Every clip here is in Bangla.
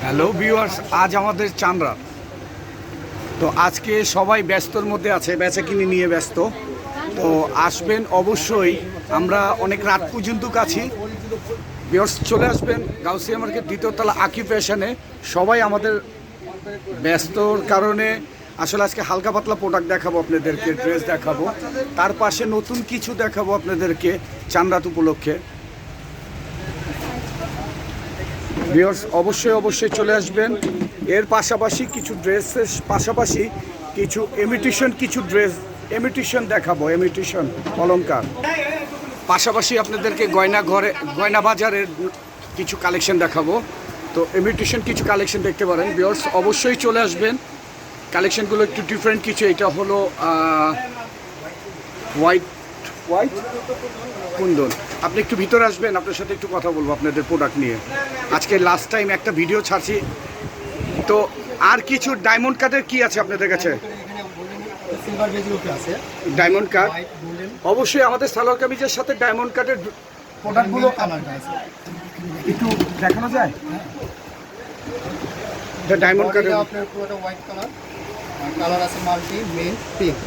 হ্যালো ভিউয়ার্স, আজ আমাদের চান্দ্রা। তো আজকে সবাই ব্যস্তর মধ্যে আছে, বেচাকিনি নিয়ে ব্যস্ত। তো আসবেন অবশ্যই, আমরা অনেক রাত পর্যন্ত আছি। ভিউয়ার্স চলে আসবেন গাউসিয়া মার্কেট দ্বিতীয় তলা আকি ফ্যাশনে। সবাই আমাদের ব্যস্তর কারণে আসলে আজকে হালকা পাতলা প্রোডাক্ট দেখাবো আপনাদেরকে, ড্রেস দেখাবো, তার পাশে নতুন কিছু দেখাবো আপনাদেরকে চান্দ্রাত উপলক্ষে। ভিউয়ার্স অবশ্যই চলে আসবেন। এর পাশাপাশি কিছু ড্রেসের পাশাপাশি কিছু ইমিটেশন দেখাবো, ইমিটেশন অলংকার। পাশাপাশি আপনাদেরকে গয়না বাজারের কিছু কালেকশন দেখাবো। তো ইমিটেশন কিছু কালেকশন দেখতে পারেন। ভিউয়ার্স অবশ্যই চলে আসবেন। কালেকশনগুলো একটু ডিফারেন্ট কিছু। এটা হলো হোয়াইট কুন্দন। আপনি একটু ভিতরে আসবেন, আপনার সাথে একটু কথা বলবো আপনাদের প্রোডাক্ট নিয়ে। আজকে লাস্ট টাইম একটা ভিডিও ছাড়ছি। তো আর কিছু ডায়মন্ড কাটের কি আছে আপনাদের কাছে? ডায়মন্ড কাট অবশ্যই আমাদের সালোয়ার কামিজের সাথে ডায়মন্ড কাটের প্রোডাক্টগুলো একটু দেখানো যায়। এটা ডায়মন্ড কাটের আপনার পুরোটা হোয়াইট কালার আছে, মাল্টি মেন পিঙ্ক।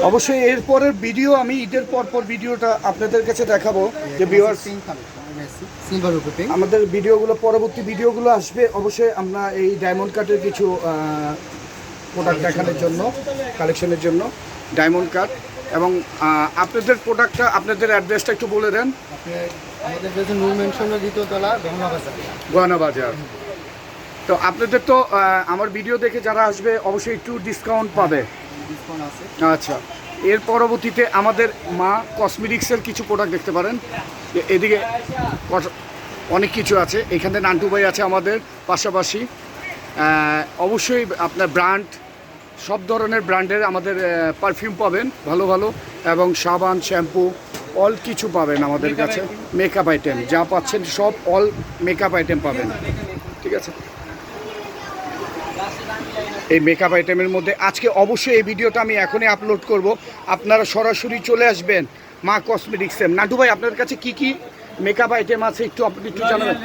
অবশ্যই এরপরের ভিডিও আমি ঈদের পর ভিডিওটা আপনাদের কাছে দেখাবো। যে ভিউয়ার্স আমাদের ভিডিওগুলো, পরবর্তী ভিডিওগুলো আসবে অবশ্যই। আমরা এই ডায়মন্ড কাটের কিছু প্রোডাক্ট দেখানোর জন্য, কালেকশনের জন্য ডায়মন্ড কাট। এবং আপনাদের প্রোডাক্টটা, আপনাদের অ্যাড্রেসটা একটু বলে দেন। আমাদের নূর মেনশনের দ্বিতীয় তলা, গয়না বাজার। তো আপনাদের তো আমার ভিডিও দেখে যারা আসবে অবশ্যই একটু ডিসকাউন্ট পাবে। আচ্ছা, এর পরবর্তীতে আমাদের মা কসমেটিক্সের কিছু প্রোডাক্ট দেখতে পারেন। এদিকে অনেক কিছু আছে। এখানে নান্টু ভাই আছে আমাদের পাশাপাশি। অবশ্যই আপনার ব্র্যান্ড, সব ধরনের ব্র্যান্ডের আমাদের পারফিউম পাবেন, ভালো ভালো, এবং সাবান, শ্যাম্পু, অল কিছু পাবেন আমাদের কাছে। মেকআপ আইটেম যা পাচ্ছেন সব অল মেকআপ আইটেম পাবেন, ঠিক আছে। এই মেকআপ আইটেমের মধ্যে আজকে অবশ্যই এই ভিডিওটা আমি এখনই আপলোড করব। আপনারা সরাসরি চলে আসবেন মা কসমেটিক্সে। নান্টু ভাই আপনার কাছে কি কি মেকআপ আইটেম আছে একটু আপনি একটু জানাবেন।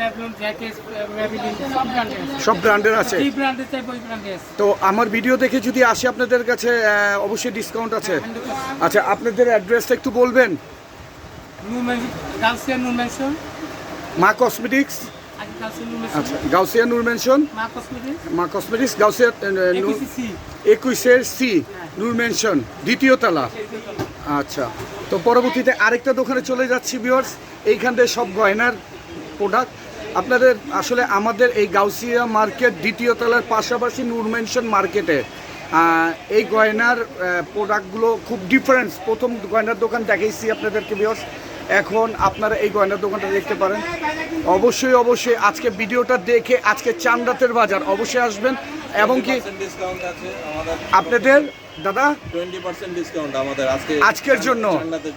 সব ব্র্যান্ডের আছে। তো আমার ভিডিও দেখে যদি আসে আপনাদের কাছে অবশ্যই ডিসকাউন্ট আছে। আচ্ছা, আপনাদের অ্যাড্রেসটা একটু বলবেন। মা কসমেটিক্স, আচ্ছা, গাউসিয়া নূর মেনশন, মা কসমেটিক্স, গাউসিয়া 21C নূর মেনশন দ্বিতীয় তলা। আচ্ছা, তো পরবর্তীতে আরেকটা দোকানে চলে যাচ্ছি ভিউয়ার্স। এইখান থেকে সব গয়নার প্রোডাক্ট আপনাদের আসলে আমাদের এই গাউসিয়া মার্কেট দ্বিতীয় তলার পাশাপাশি নূর মেনশন মার্কেটে এই গয়নার প্রোডাক্টগুলো খুব ডিফারেন্স। প্রথম গয়নার দোকান দেখাইছি আপনাদেরকে ভিউয়ার্স, এখন আপনারা এই গয়নার দোকানটা দেখতে পারেন। অবশ্যই আজকে ভিডিওটা দেখে আজকে চান্দ্রাতের বাজার অবশ্যই আসবেন। এবং কি আপনাদের দাদা 20% ডিসকাউন্ট আমাদের আজকের জন্য,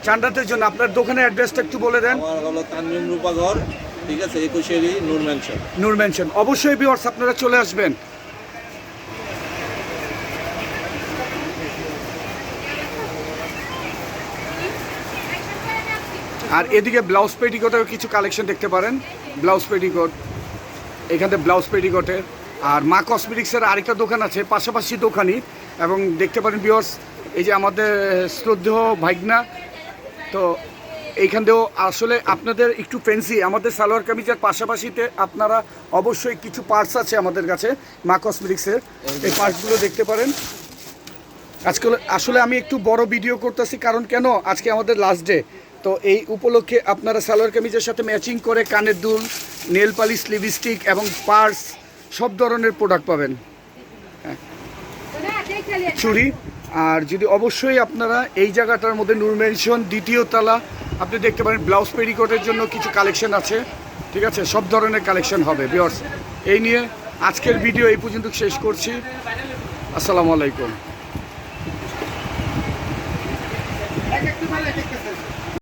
চান্দ্রাতের জন্য। আপনার দোকানের অ্যাড্রেসটা একটু বলে দেন। আমার হলো তানজিম রূপাঘর, ঠিক আছে, 21 নূর মেনশন। অবশ্যই ভিউয়ার্স আপনারা চলে আসবেন। আর এদিকে ব্লাউজ পেটিকোটের কিছু কালেকশন দেখতে পারেন। ব্লাউজ পেটিকোট, এখানে ব্লাউজ পেটিকোটের। আর মা কসমেটিক্সের আরেকটা দোকান আছে, পাশাপাশি দোকানই। এবং দেখতে পারেন ভিউয়ার্স, এই যে আমাদের শ্রদ্ধেয় ভাইগনা। তো এইখানেও আসলে আপনাদের একটু ফ্যান্সি আমাদের সালোয়ার কামিজের পাশাপাশিতে আপনারা অবশ্যই কিছু পার্টস আছে আমাদের কাছে মা কসমেটিক্সের। এই পার্টসগুলো দেখতে পারেন। আজকে আসলে আমি একটু বড় ভিডিও করতেছি, কারণ কেন আজকে আমাদের লাস্ট ডে। তো এই উপলক্ষে আপনারা সালোয়ার কামিজের সাথে ম্যাচিং করে কানের দুল, নেল পালিশ, লিপস্টিক এবং পার্স সব ধরনের প্রোডাক্ট পাবেন। হ্যাঁ, চুড়ি। আর যদি অবশ্যই আপনারা এই জায়গাটার মধ্যে নূর মেনশন দ্বিতীয় তলা আপনি দেখতে পারেন ব্লাউজ পেটিকোটের জন্য কিছু কালেকশন আছে, ঠিক আছে। সব ধরনের কালেকশন হবে ভিউয়ার্স। এই নিয়ে আজকের ভিডিও এই পর্যন্ত শেষ করছি। আসসালামু আলাইকুম।